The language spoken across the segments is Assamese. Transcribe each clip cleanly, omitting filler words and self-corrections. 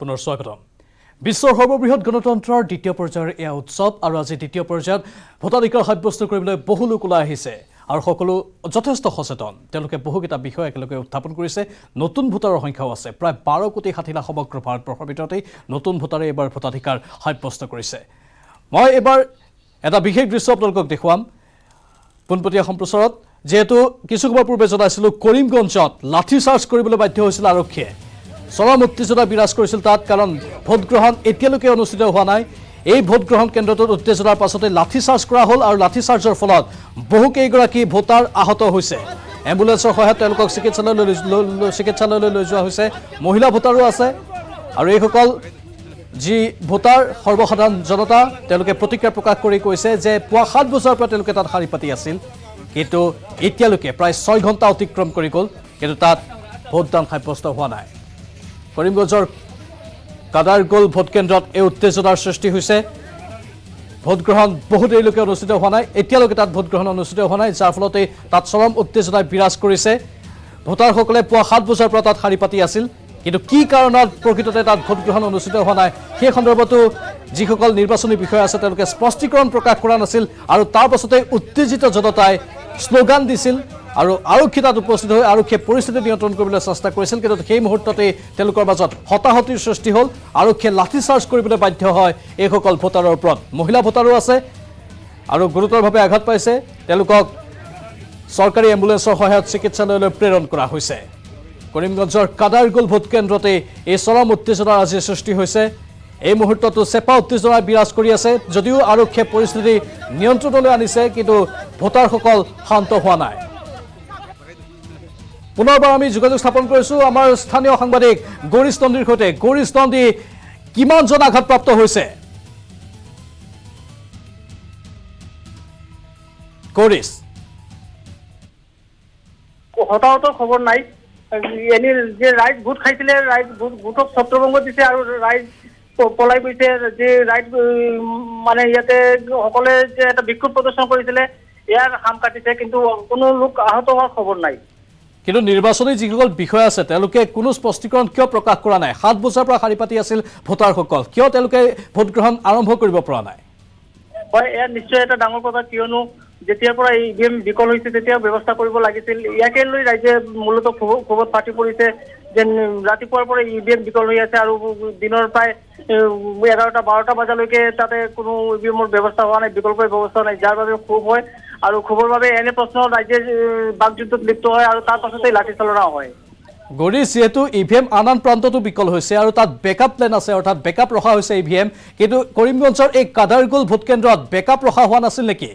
পুনৰ স্বাগতম বিশ্বৰ সৰ্ববৃহৎ গণতন্ত্ৰৰ দ্বিতীয় পৰ্যায়ৰ এই উৎসৱ আৰু আজি দ্বিতীয় পৰ্যায়ত ভোটাধিকাৰ সাব্যস্ত কৰিবলৈ বহু লোক ওলাই আহিছে আৰু সকলো যথেষ্ট সচেতন তেওঁলোকে বহুকেইটা বিষয় একেলগে উত্থাপন কৰিছে নতুন ভোটাৰৰ সংখ্যাও আছে প্ৰায় 12 কোটি 60 লাখ সমগ্ৰ ভাৰতবৰ্ষৰ ভিতৰতে নতুন ভোটাৰে এবাৰ ভোটাধিকাৰ সাব্যস্ত কৰিছে মই এবাৰ এটা বিশেষ দৃশ্য আপোনালোকক দেখুৱাম পোনপটীয়া সম্প্ৰচাৰত যেহেতু কিছু সময় পূৰ্বে জনাইছিলোঁ কৰিমগঞ্জত লাঠি চাৰ্জ কৰিবলৈ বাধ্য হৈছিল আৰক্ষীয়ে চৰম উত্তেজনা বিৰাজ কৰিছিল তাত কাৰণ ভোট গ্ৰহণ এতিয়ালৈকে অনুষ্ঠিত হোৱা নাই এই ভোট গ্ৰহণ কেন্দ্ৰটোত উত্তেজনাৰ পাছতে লাঠি চাৰ্জ কৰা হ'ল আৰু লাঠি চাৰ্জৰ ফলত বহুকেইগৰাকী ভোটাৰ আহত হৈছে এম্বুলেন্সৰ সহায়ত তেওঁলোকক চিকিৎসালয়লৈ লৈ যোৱা হৈছে মহিলা ভোটাৰো আছে আৰু এইসকল যি ভোটাৰ সৰ্বসাধাৰণ জনতা তেওঁলোকে প্ৰতিক্ৰিয়া প্ৰকাশ কৰি কৈছে যে পুৱা 7 বজাৰ পৰা তেওঁলোকে তাত শাৰী পাতি আছিল কিন্তু এতিয়ালৈকে প্ৰায় 6 ঘণ্টা অতিক্ৰম কৰি গ'ল কিন্তু তাত ভোটদান সাব্যস্ত হোৱা নাই কৰিমগঞ্জৰ কাদাৰগোল ভোট কেন্দ্ৰত এই উত্তেজনাৰ সৃষ্টি হৈছে ভোট গ্ৰহণ বহু দেৰিলৈকে অনুষ্ঠিত হোৱা নাই এতিয়ালৈকে তাত ভোট গ্ৰহণ অনুষ্ঠিত হোৱা নাই যাৰ ফলতে তাত চৰম উত্তেজনাই বিৰাজ কৰিছে ভোটাৰসকলে পুৱা 7 বজাৰ পৰা তাত শাৰী পাতি আছিল কিন্তু কি কাৰণত প্ৰকৃততে তাত ভোট গ্ৰহণ অনুষ্ঠিত হোৱা নাই সেই সন্দৰ্ভতো যিসকল নিৰ্বাচনী বিষয়া আছে তেওঁলোকে স্পষ্টীকৰণ প্ৰকাশ কৰা নাছিল আৰু তাৰ পাছতে উত্তেজিত জনতাই স্লোগান দিছিল আৰু আৰক্ষী তাত উপস্থিত হৈ আৰক্ষীয়ে পৰিস্থিতি নিয়ন্ত্ৰণ কৰিবলৈ চেষ্টা কৰিছিল কিন্তু সেই মুহূৰ্ততে তেওঁলোকৰ মাজত হতাহতিৰ সৃষ্টি হ'ল আৰক্ষীয়ে লাঠি চাৰ্জ কৰিবলৈ বাধ্য হয় এইসকল ভোটাৰৰ ওপৰত মহিলা ভোটাৰো আছে আৰু গুৰুতৰভাৱে আঘাত পাইছে তেওঁলোকক চৰকাৰী এম্বুলেন্সৰ সহায়ত চিকিৎসালয়লৈ প্ৰেৰণ কৰা হৈছে কৰিমগঞ্জৰ কাদাৰগোল ভোট কেন্দ্ৰতে এই চৰম উত্তেজনাৰ আজি সৃষ্টি হৈছে এই মুহূৰ্ততো চেপা উত্তেজনা বিৰাজ কৰি আছে যদিও আৰক্ষীয়ে পৰিস্থিতি নিয়ন্ত্ৰণলৈ আনিছে কিন্তু ভোটাৰসকল শান্ত হোৱা নাই পুনৰবাৰ আমি যোগাযোগ স্থাপন কৰিছোঁ আমাৰ স্থানীয় সাংবাদিক গৌৰীশ নন্দীৰ সৈতে গৌৰীশ নন্দী কিমানজন আঘাতপ্ৰাপ্ত হৈছে গৌৰীশ হতাহতৰ খবৰ নাই এনে যে ৰাইজ ভোট খাইছিলে ৰাইজ ভোটক ছত্ৰভংগ দিছে আৰু ৰাইজ পলাই গৈছে যে ৰাইজ মানে ইয়াতে সকলে যে এটা বিক্ষোভ প্ৰদৰ্শন কৰিছিলে ইয়াৰ হাম কাটিছে কিন্তু কোনো লোক আহত হোৱাৰ খবৰ নাই কিন্তু নিৰ্বাচনী যিসকল বিষয় আছে তেওঁলোকে কোনো স্পষ্টীকৰণ কিয় প্ৰকাশ কৰা নাই 7 বজাৰ পৰা শাৰী পাতি আছিল ভোটাৰসকল কিয় তেওঁলোকে ভোট গ্ৰহণ আৰম্ভ কৰিব পৰা নাই হয় এয়া নিশ্চয় এটা ডাঙৰ কথা কিয়নো যেতিয়াৰ পৰা ইভিএম বিকল হৈছে তেতিয়া ব্যৱস্থা কৰিব লাগিছিল ইয়াকে লৈ ৰাইজে মূলতঃ ক্ষোভত ফাটি পৰিছে যে ৰাতিপুৱাৰ পৰা ইভিএম বিকল হৈ আছে আৰু দিনৰ প্ৰায় 11টা 12টা বজালৈকে তাতে কোনো ইভিএমৰ ব্যৱস্থা হোৱা নাই বিকল্পৰ ব্যৱস্থা নাই যাৰ বাবে ক্ষোভ হয় আৰু ক্ষোভৰ বাবে এনে প্ৰশ্ন ৰাইজে বাকযুদ্ধত লিপ্ত হয় আৰু তাৰ পাছতেই লাঠি চালনা হয় গৌৰীশ যেহেতু ইভিএম আন প্ৰান্ততো বিকল হৈছে আৰু তাত বেকআপ প্লেন আছে অৰ্থাৎ বেকআপ ৰখা হৈছে ইভিএম কিন্তু কৰিমগঞ্জৰ এই কাদাৰগোল ভোট কেন্দ্ৰত বেকআপ ৰখা হোৱা নাছিল নেকি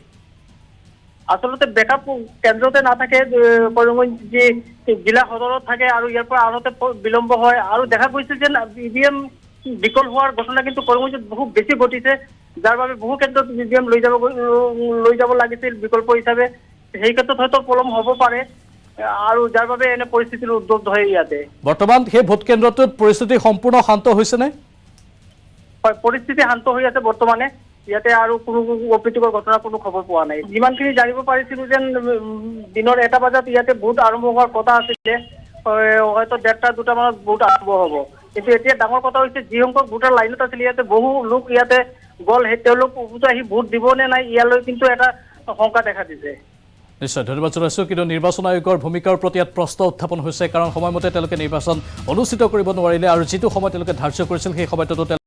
আচলতে বেকআপ কেন্দ্ৰতে নাথাকে কৰিমগঞ্জ যি জিলা সদৰত থাকে আৰু ইয়াৰ পৰা আহোঁতে বিলম্ব হয় আৰু দেখা গৈছে যে ইভিএম বিকল হোৱাৰ ঘটনা কিন্তু কৰিমগঞ্জত বহু বেছি ঘটিছে যাৰ বাবে বহু ক্ষেত্ৰত ইভিএম লৈ যাব লাগিছিল বিকল্প হিচাপে সেই ক্ষেত্ৰত হয়তো পলম হ'ব পাৰে আৰু যাৰ বাবে এনে পৰিস্থিতিৰ উদ্ভৱ হয় ইয়াতে বৰ্তমান সেই ভোট কেন্দ্ৰটোত পৰিস্থিতি সম্পূৰ্ণ শান্ত হৈছেনে হয় পৰিস্থিতি শান্ত হৈ আছে বৰ্তমানে ইয়াতে আৰু কোনো অপ্ৰীতিকৰ ঘটনা কোনো খবৰ পোৱা নাই যিমানখিনি জানিব পাৰিছিলোঁ যেন দিনৰ 1টা বজাত ইয়াতে ভোট আৰম্ভ হোৱাৰ কথা আছিলে হয়তো 1:30 2টা মানত ভোট আৰম্ভ হ'ব কিন্তু এতিয়া ডাঙৰ কথা হৈছে যিসকল ভোটাৰ লাইনত আছিল ইয়াতে বহু লোক ইয়াতে গ'ল তেওঁলোক উভতি আহি ভোট দিব নে নাই ইয়ালৈ কিন্তু এটা শংকা দেখা দিছে নিশ্চয় ধন্যবাদ জনাইছোঁ কিন্তু নিৰ্বাচন আয়োগৰ ভূমিকাৰ প্ৰতি ইয়াত প্ৰশ্ন উত্থাপন হৈছে কাৰণ সময়মতে তেওঁলোকে নিৰ্বাচন অনুষ্ঠিত কৰিব নোৱাৰিলে আৰু যিটো সময় তেওঁলোকে ধাৰ্য কৰিছিল সেই সময়টোতো